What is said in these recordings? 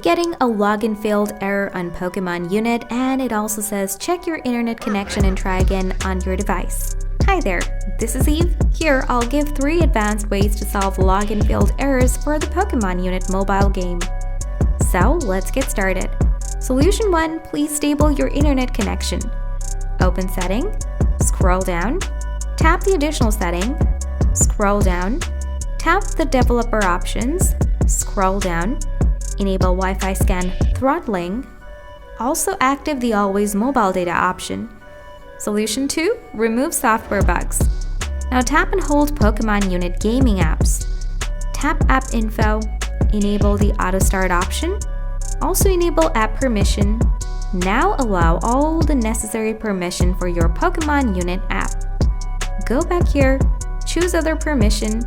getting a login failed error on Pokemon Unit, and it also says check your internet connection and try again on your device. Hi there, this is Eve. Here I'll give 3 advanced ways to solve login failed errors for the Pokemon Unit mobile game. So let's get started. Solution 1, please stable your internet connection. Open setting, scroll down, tap the additional setting, scroll down, tap the developer options, scroll down, enable Wi-Fi scan throttling, also active the always mobile data option. Solution 2, remove software bugs. Now tap and hold Pokemon Unit gaming apps. Tap app info, enable the auto start option, also enable app permission. Now allow all the necessary permission for your Pokemon Unit app. Go back here, choose other permission.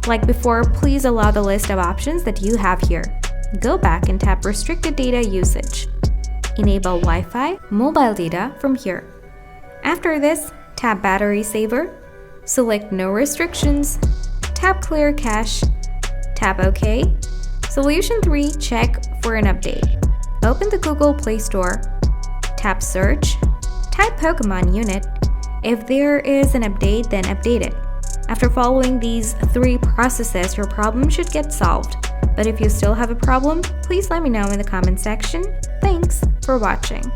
Like before, please allow the list of options that you have here. Go back and tap restricted data usage. Enable Wi-Fi mobile data from here. After this, tap battery saver, select no restrictions, tap clear cache, tap OK. Solution 3, check for an update. Open the Google Play Store, tap search, type Pokemon Unit. If there is an update, then update it. After following these 3 processes, your problem should get solved. But if you still have a problem, please let me know in the comment section. Thanks for watching.